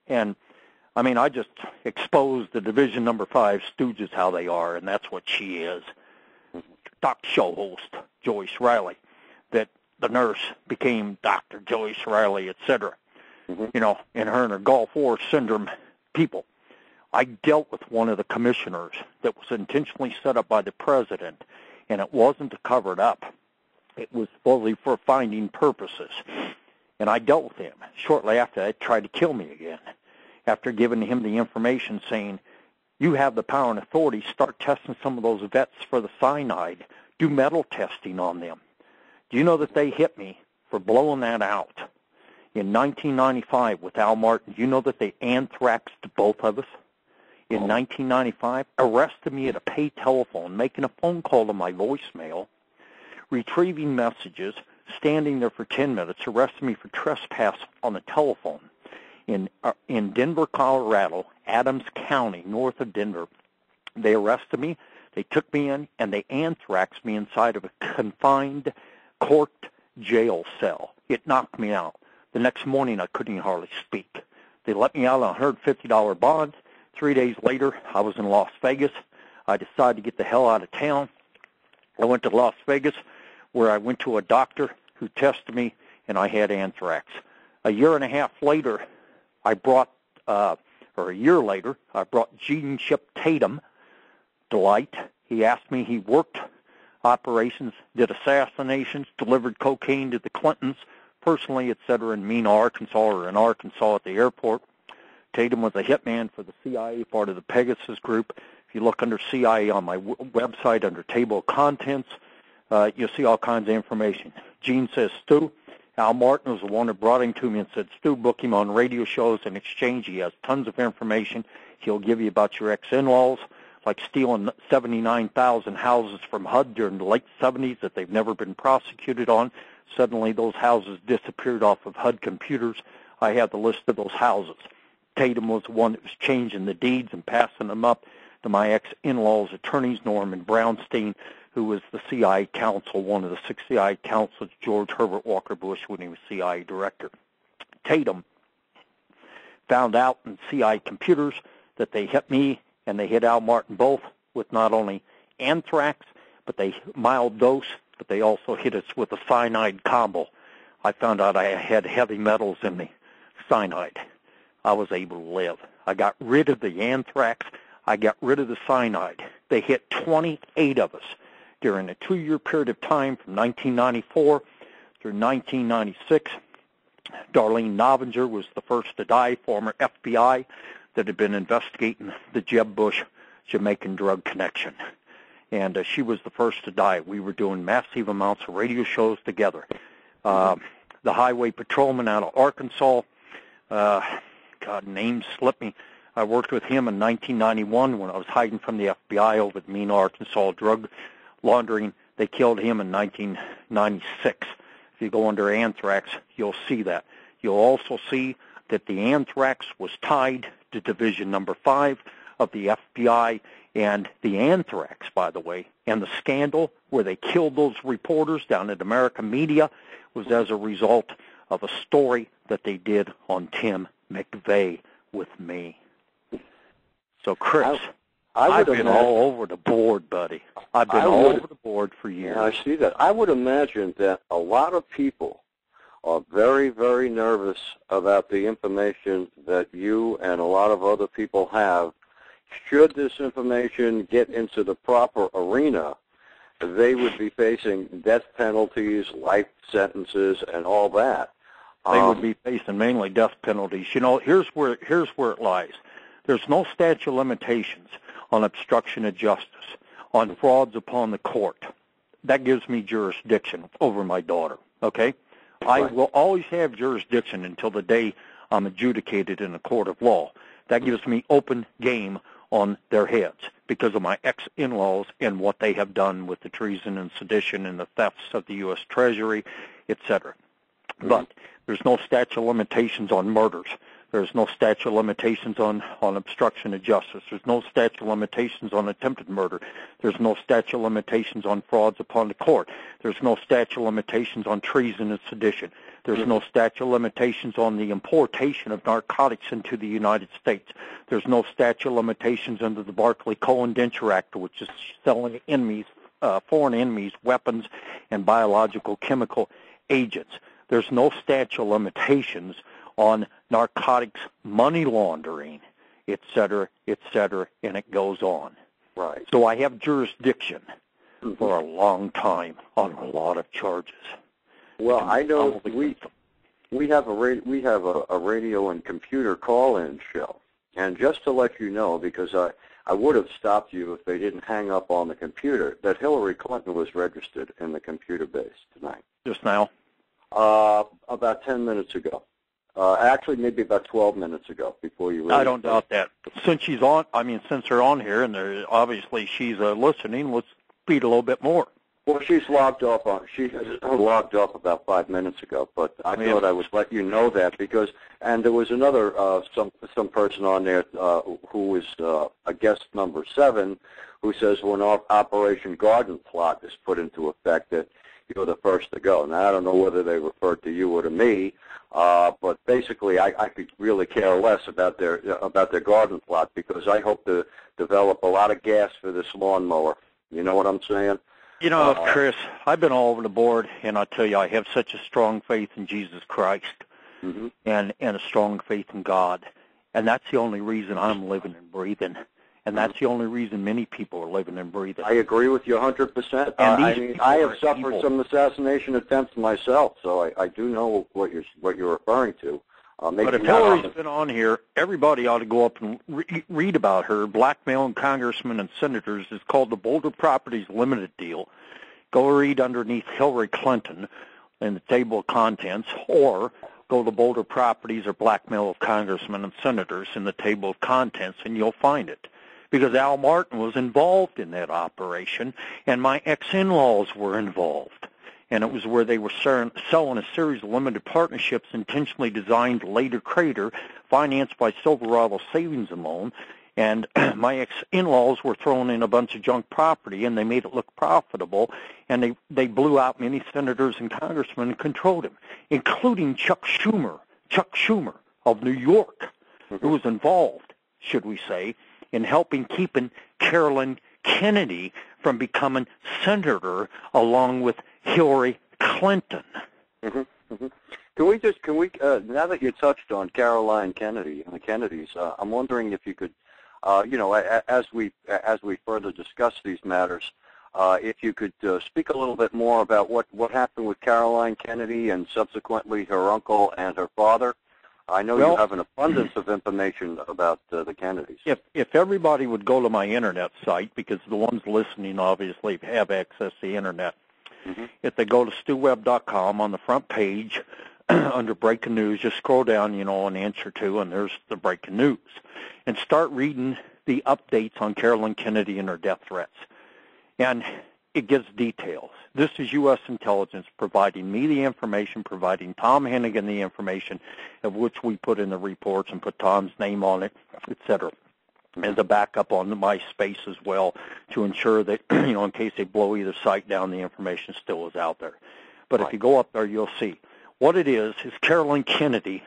And, I mean, I just exposed the Division Number 5 stooges how they are, and that's what she is. Talk show host, Joyce Riley, that the nurse became Dr. Joyce Riley, etc. You know, and her Gulf War syndrome people. I dealt with one of the commissioners that was intentionally set up by the president, and it wasn't to cover it up. It was supposedly for finding purposes. And I dealt with him. Shortly after, they tried to kill me again. After giving him the information saying, you have the power and authority, start testing some of those vets for the cyanide. Do metal testing on them. Do you know that they hit me for blowing that out in 1995 with Al Martin? Do you know that they anthraxed both of us in 1995? Arrested me at a pay telephone, making a phone call to my voicemail, retrieving messages, standing there for 10 minutes, arrested me for trespass on the telephone in Denver, Colorado, Adams County, north of Denver. They arrested me, they took me in, and they anthraxed me inside of a confined corked jail cell. It knocked me out. The next morning, I couldn't even hardly speak. They let me out on a $150 bond. 3 days later, I was in Las Vegas. I decided to get the hell out of town. I went to Las Vegas, where I went to a doctor who tested me, and I had anthrax. A year and a half later, I brought Gene Chip Tatum to light. He asked me, he worked operations, did assassinations, delivered cocaine to the Clintons, personally, etc., in Mena, Arkansas, or in Arkansas at the airport. Tatum was a hitman for the CIA, part of the Pegasus group. If you look under CIA on my website under table of contents, you'll see all kinds of information. Gene says, Stu, Al Martin was the one who brought him to me and said, Stu, book him on radio shows. In exchange, he has tons of information. He'll give you about your ex-in-laws, like stealing 79,000 houses from HUD during the late 70s that they've never been prosecuted on. Suddenly, those houses disappeared off of HUD computers. I have the list of those houses. Tatum was the one that was changing the deeds and passing them up to my ex-in-laws' attorneys, Norman Brownstein, who was the CIA counsel, one of the 6 CIA counsels, George Herbert Walker Bush, when he was CIA director. Tatum found out in CIA computers that they hit me and they hit Al Martin both with not only anthrax, but they mild dose, but they also hit us with a cyanide combo. I found out I had heavy metals in the cyanide. I was able to live. I got rid of the anthrax. I got rid of the cyanide. They hit 28 of us during a 2-year period of time from 1994 through 1996. Darlene Novinger was the first to die, former FBI that had been investigating the Jeb Bush Jamaican drug connection. And she was the first to die. We were doing massive amounts of radio shows together. The highway patrolman out of Arkansas, God, names slip me. I worked with him in 1991 when I was hiding from the FBI over at Mena, Arkansas, drug laundering. They killed him in 1996. If you go under anthrax, you'll see that. You'll also see that the anthrax was tied to Division Number 5 of the FBI, and the anthrax, by the way, and the scandal where they killed those reporters down at American Media was as a result of a story that they did on Tim McVeigh with me. So, Chris, I've been all over the board, buddy. I've been all over the board for years. I see that. I would imagine that a lot of people are very, very nervous about the information that you and a lot of other people have. Should this information get into the proper arena, they would be facing death penalties, life sentences, and all that. They would be facing mainly death penalties. You know, here's where it lies. There's no statute of limitations on obstruction of justice, on frauds upon the court. That gives me jurisdiction over my daughter, okay? Right. I will always have jurisdiction until the day I'm adjudicated in a court of law. That gives me open game on their heads because of my ex-in-laws and what they have done with the treason and sedition and the thefts of the U.S. Treasury, etc. But there's no statute of limitations on murders. There's no statute of limitations on obstruction of justice. There's no statute of limitations on attempted murder. There's no statute of limitations on frauds upon the court. There's no statute of limitations on treason and sedition. There's no statute of limitations on the importation of narcotics into the United States. There's no statute of limitations under the Barclay-Cohen-Denture Act, which is selling enemies, foreign enemies, weapons, and biological chemical agents. There's no statute of limitations on narcotics money laundering, et cetera, and it goes on. Right. So I have jurisdiction for a long time on a lot of charges. Well, I know we have a radio and computer call-in show, and just to let you know, because I would have stopped you if they didn't hang up on the computer, that Hillary Clinton was registered in the computer base tonight. Just now? About 10 minutes ago. Actually, maybe about 12 minutes ago before you. I don't doubt that. Since she's on, since they're on here, and obviously she's listening, let's speed a little bit more. Well, she's logged off. She logged off about 5 minutes ago, but I thought I would let you know that because, and there was another some person on there who was a guest number 7, who says when Operation Garden Plot is put into effect that you're the first to go. Now I don't know whether they referred to you or to me, but basically I could really care less about their garden plot because I hope to develop a lot of gas for this lawnmower. You know what I'm saying? You know, Chris, I've been all over the board, and I tell you, I have such a strong faith in Jesus Christ and a strong faith in God, and that's the only reason I'm living and breathing, and that's the only reason many people are living and breathing. I agree with you 100%. I have suffered some assassination attempts myself, so I do know what you're referring to. But if Hillary's been on here, everybody ought to go up and read about her. Blackmailing congressmen and senators is called the Boulder Properties Limited Deal. Go read underneath Hillary Clinton in the table of contents, or go to Boulder Properties or Blackmail of Congressmen and Senators in the table of contents, and you'll find it. Because Al Martin was involved in that operation, and my ex-in-laws were involved. And it was where they were selling a series of limited partnerships intentionally designed to later crater, financed by Silverado Savings and Loan. And my ex-in-laws were throwing in a bunch of junk property, and they made it look profitable. And they blew out many senators and congressmen and controlled him, including Chuck Schumer of New York, who was involved, should we say, in helping keeping Carolyn Kennedy from becoming senator along with Hillary Clinton. Can we now that you touched on Caroline Kennedy and the Kennedys, I'm wondering if you could, as we further discuss these matters, if you could speak a little bit more about what happened with Caroline Kennedy and subsequently her uncle and her father. I know you have an abundance of information about the Kennedys. If everybody would go to my internet site, because the ones listening obviously have access to the internet, if they go to stewwebb.com on the front page, under breaking news, just scroll down, on answer 2, and there's the breaking news, and start reading the updates on Carolyn Kennedy and her death threats. And it gives details. This is U.S. intelligence providing me the information, providing Tom Heneghan the information, of which we put in the reports and put Tom's name on it, et cetera, as a backup on my space as well to ensure that, in case they blow either site down, the information still is out there. But if you go up there, you'll see. What it is Carolyn Kennedy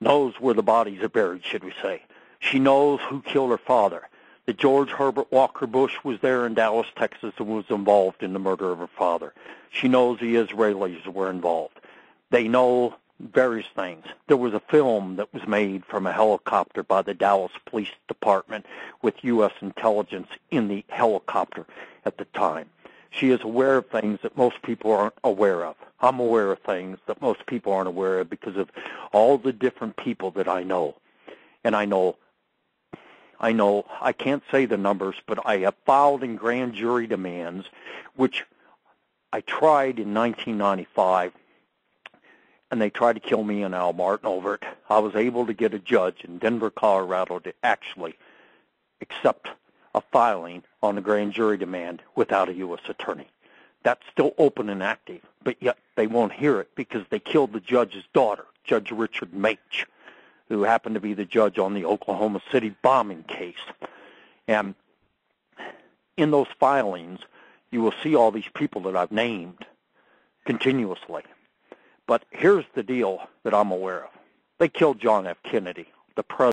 knows where the bodies are buried, should we say. She knows who killed her father. That George Herbert Walker Bush was there in Dallas, Texas, and was involved in the murder of her father. She knows the Israelis were involved. They know various things. There was a film that was made from a helicopter by the Dallas Police Department with U.S. intelligence in the helicopter at the time. She is aware of things that most people aren't aware of. I'm aware of things that most people aren't aware of because of all the different people that I know. And I know, I can't say the numbers, but I have filed in grand jury demands, which I tried in 1995, and they tried to kill me and Al Martin over it. I was able to get a judge in Denver, Colorado to actually accept a filing on a grand jury demand without a U.S. attorney. That's still open and active, but yet they won't hear it because they killed the judge's daughter, Judge Richard Maich, who happened to be the judge on the Oklahoma City bombing case. And in those filings, you will see all these people that I've named continuously. But here's the deal that I'm aware of. They killed John F. Kennedy, the president.